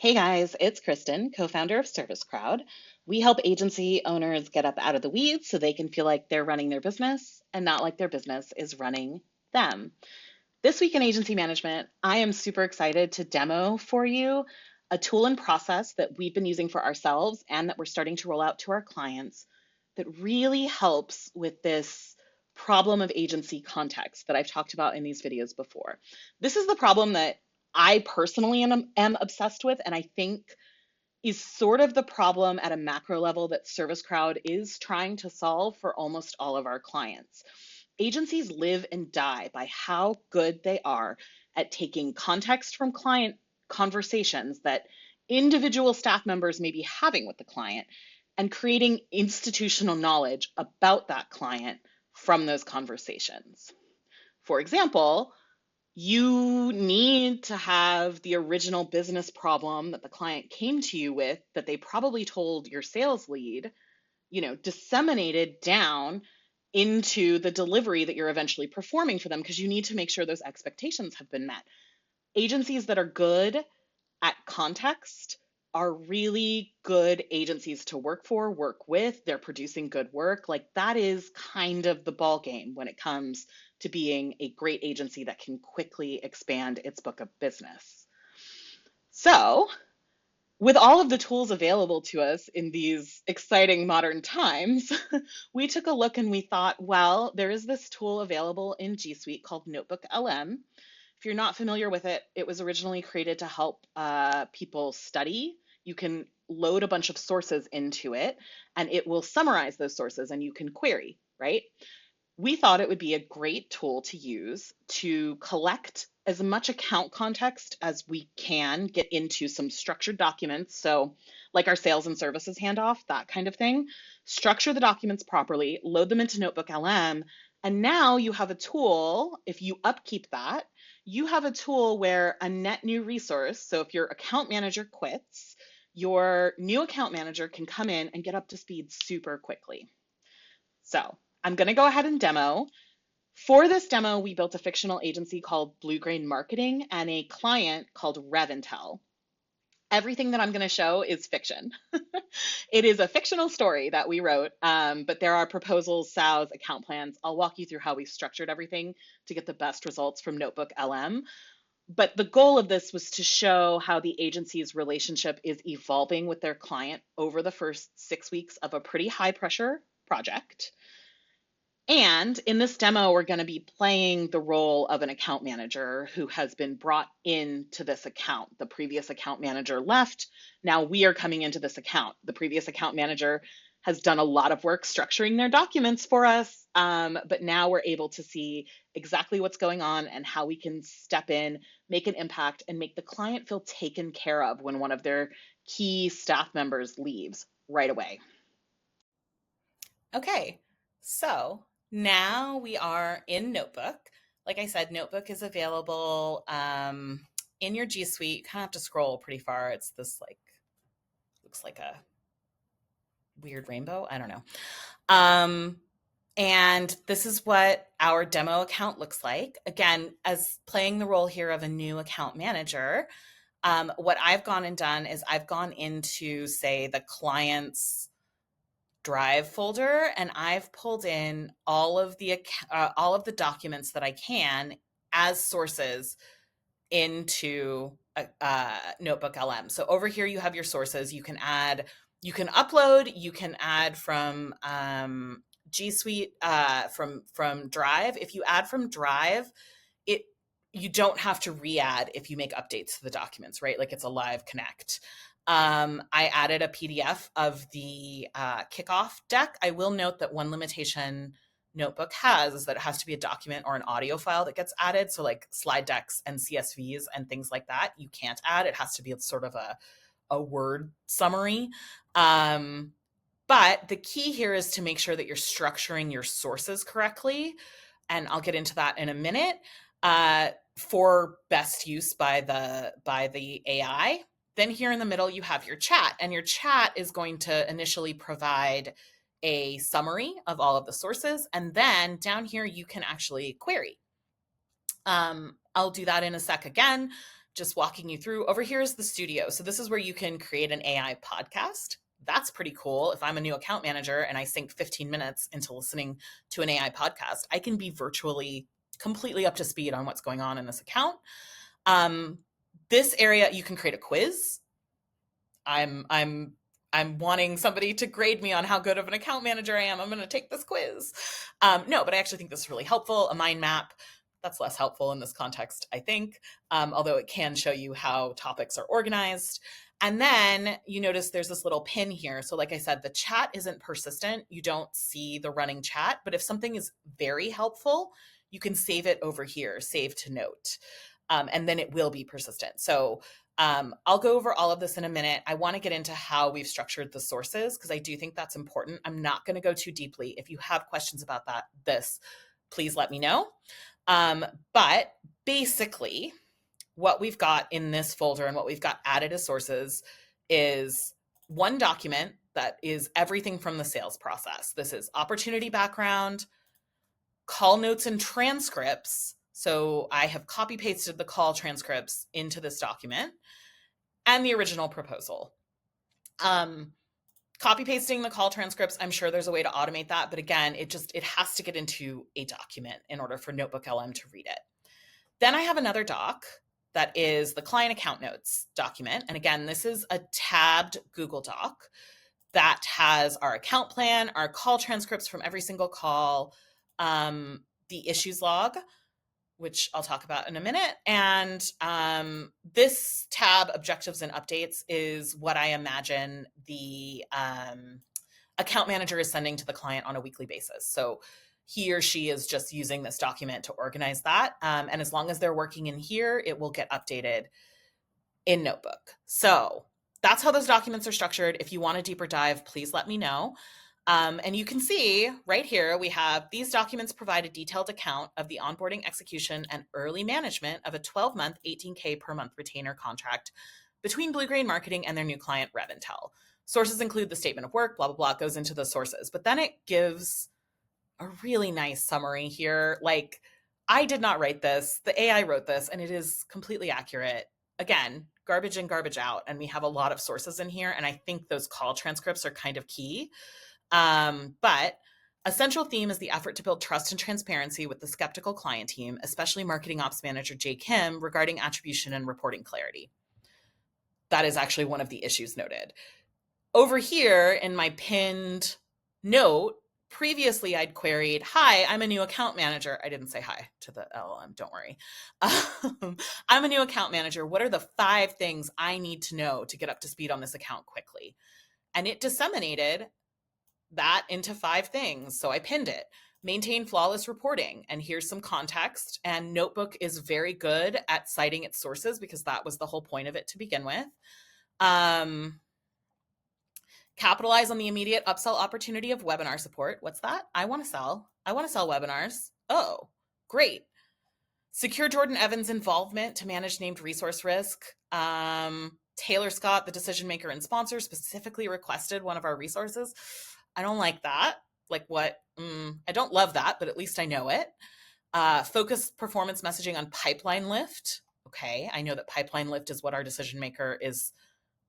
Hey guys, it's Kristen, co-founder of Service Crowd. We help agency owners get up out of the weeds so they can feel like they're running their business and not like their business is running them. This week in agency management, I am super excited to demo for you a tool and process that we've been using for ourselves and that we're starting to roll out to our clients that really helps with this problem of agency context that I've talked about in these videos before. This is the problem that I personally am obsessed with, and I think is sort of the problem at a macro level that Service Crowd is trying to solve for almost all of our clients. Agencies live and die by how good they are at taking context from client conversations that individual staff members may be having with the client and creating institutional knowledge about that client from those conversations. For example, you need to have the original business problem that the client came to you with that they probably told your sales lead, disseminated down into the delivery that you're eventually performing for them because you need to make sure those expectations have been met. Agencies that are good at context are really good agencies to work for, work with. They're producing good work. Like that is kind of the ball game when it comes to being a great agency that can quickly expand its book of business. So, with all of the tools available to us in these exciting modern times, we took a look and we thought, well, there is this tool available in G Suite called NotebookLM. If you're not familiar with it, it was originally created to help people study. You can load a bunch of sources into it and it will summarize those sources and you can query, right? We thought it would be a great tool to use to collect as much account context as we can, get into some structured documents. So, like our sales and services handoff, that kind of thing. Structure the documents properly, load them into NotebookLM, and now you have a tool. If you upkeep that, you have a tool where a net new resource, so if your account manager quits, your new account manager can come in and get up to speed super quickly. So I'm going to go ahead and demo. For this demo, we built a fictional agency called Bluegrain Marketing and a client called RevIntel. Everything that I'm going to show is fiction. It is a fictional story that we wrote, but there are proposals, SOWs, account plans. I'll walk you through how we structured everything to get the best results from NotebookLM. But the goal of this was to show how the agency's relationship is evolving with their client over the first 6 weeks of a pretty high pressure project. And in this demo, we're going to be playing the role of an account manager who has been brought into this account. The previous account manager left. Now we are coming into this account. The previous account manager has done a lot of work structuring their documents for us, but now we're able to see exactly what's going on and how we can step in, make an impact, and make the client feel taken care of when one of their key staff members leaves right away. Okay, so now we are in Notebook. Like I said, Notebook is available in your G Suite. You kind of have to scroll pretty far. It's this looks like a weird rainbow. I don't know. Um, and this is what our demo account looks like. Again, as playing the role here of a new account manager, what I've gone and done is I've gone into, say, the client's Drive folder, and I've pulled in all of the documents that I can as sources into NotebookLM. So over here you have your sources. You can add, you can upload, you can add from G Suite, from Drive. If you add from Drive, it you don't have to re-add if you make updates to the documents, right? Like it's a live connect. I added a PDF of the kickoff deck. I will note that one limitation Notebook has is that it has to be a document or an audio file that gets added. So like slide decks and CSVs and things like that, you can't add. It has to be sort of a word summary. But the key here is to make sure that you're structuring your sources correctly. And I'll get into that in a minute, for best use by the AI. Then here in the middle, you have your chat, and your chat is going to initially provide a summary of all of the sources. And then down here, you can actually query. I'll do that in a sec again. just walking you through. Over here is the studio. So this is where you can create an AI podcast. That's pretty cool. If I'm a new account manager and I sink 15 minutes into listening to an AI podcast, I can be virtually completely up to speed on what's going on in this account. This area, you can create a quiz. I'm wanting somebody to grade me on how good of an account manager I am. I'm going to take this quiz. No, but I actually think this is really helpful. A mind map, that's less helpful in this context, I think, although it can show you how topics are organized. And then you notice there's this little pin here. So like I said, the chat isn't persistent. You don't see the running chat, but if something is very helpful, you can save it over here, save to note, and then it will be persistent. So I'll go over all of this in a minute. I want to get into how we've structured the sources because I do think that's important. I'm not going to go too deeply. If you have questions about this, please let me know. But basically, what we've got in this folder and what we've got added as sources is one document that is everything from the sales process. This is opportunity background, call notes and transcripts. So I have copy pasted the call transcripts into this document and the original proposal. Copy pasting the call transcripts, I'm sure there's a way to automate that. But again, it has to get into a document in order for NotebookLM to read it. Then I have another doc that is the client account notes document. And again, this is a tabbed Google Doc that has our account plan, our call transcripts from every single call, the issues log, which I'll talk about in a minute. And this tab, objectives and updates, is what I imagine the account manager is sending to the client on a weekly basis. So he or she is just using this document to organize that. And as long as they're working in here, it will get updated in Notebook. So that's how those documents are structured. If you want a deeper dive, please let me know. And you can see right here, we have these documents provide a detailed account of the onboarding, execution, and early management of a 12-month, $18K per month retainer contract between Bluegrain Marketing and their new client, RevIntel. Sources include the statement of work, blah, blah, blah, it goes into the sources. But then it gives a really nice summary here. Like, I did not write this. The AI wrote this, and it is completely accurate. Again, garbage in, garbage out. And we have a lot of sources in here. And I think those call transcripts are kind of key. But a central theme is the effort to build trust and transparency with the skeptical client team, especially marketing ops manager Jay Kim, regarding attribution and reporting clarity. That is actually one of the issues noted. Over here in my pinned note, previously I'd queried, hi, I'm a new account manager. I didn't say hi to the LLM, don't worry. I'm a new account manager. What are the 5 things I need to know to get up to speed on this account quickly? And it disseminated that into 5 things. So I pinned it. Maintain flawless reporting. And here's some context. And Notebook is very good at citing its sources because that was the whole point of it to begin with. Capitalize on the immediate upsell opportunity of webinar support. What's that? I want to sell webinars. Oh, great. Secure Jordan Evans' involvement to manage named resource risk. Taylor Scott, the decision maker and sponsor, specifically requested one of our resources. I don't like that. Like what? I don't love that, but at least I know it. Focus performance messaging on pipeline lift. Okay, I know that pipeline lift is what our decision maker is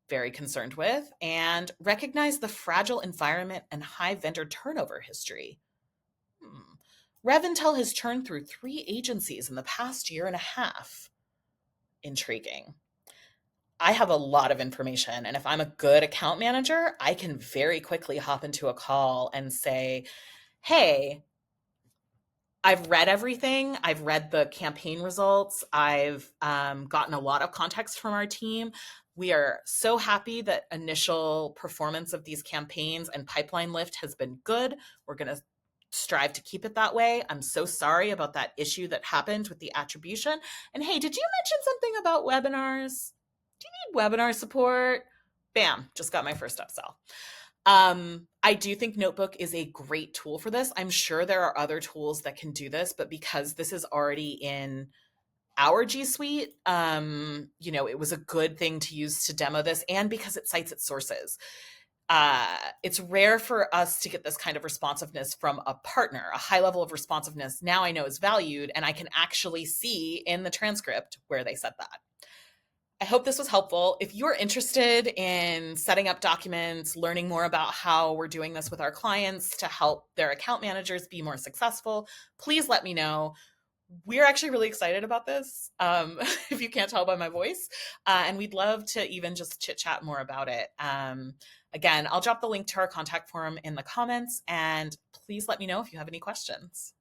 very concerned with. And recognize the fragile environment and high vendor turnover history. RevIntel has churned through 3 agencies in the past year and a half. Intriguing. I have a lot of information, and if I'm a good account manager, I can very quickly hop into a call and say, hey, I've read everything. I've read the campaign results. I've gotten a lot of context from our team. We are so happy that initial performance of these campaigns and pipeline lift has been good. We're going to strive to keep it that way. I'm so sorry about that issue that happened with the attribution. And hey, did you mention something about webinars? Do you need webinar support? Bam, just got my first upsell. I do think Notebook is a great tool for this. I'm sure there are other tools that can do this, but because this is already in our G Suite, it was a good thing to use to demo this, and because it cites its sources. It's rare for us to get this kind of responsiveness from a partner. A high level of responsiveness now I know is valued, and I can actually see in the transcript where they said that. I hope this was helpful. If you're interested in setting up documents, learning more about how we're doing this with our clients to help their account managers be more successful, please let me know. We're actually really excited about this, if you can't tell by my voice. And we'd love to even just chit chat more about it. Again, I'll drop the link to our contact form in the comments, and please let me know if you have any questions.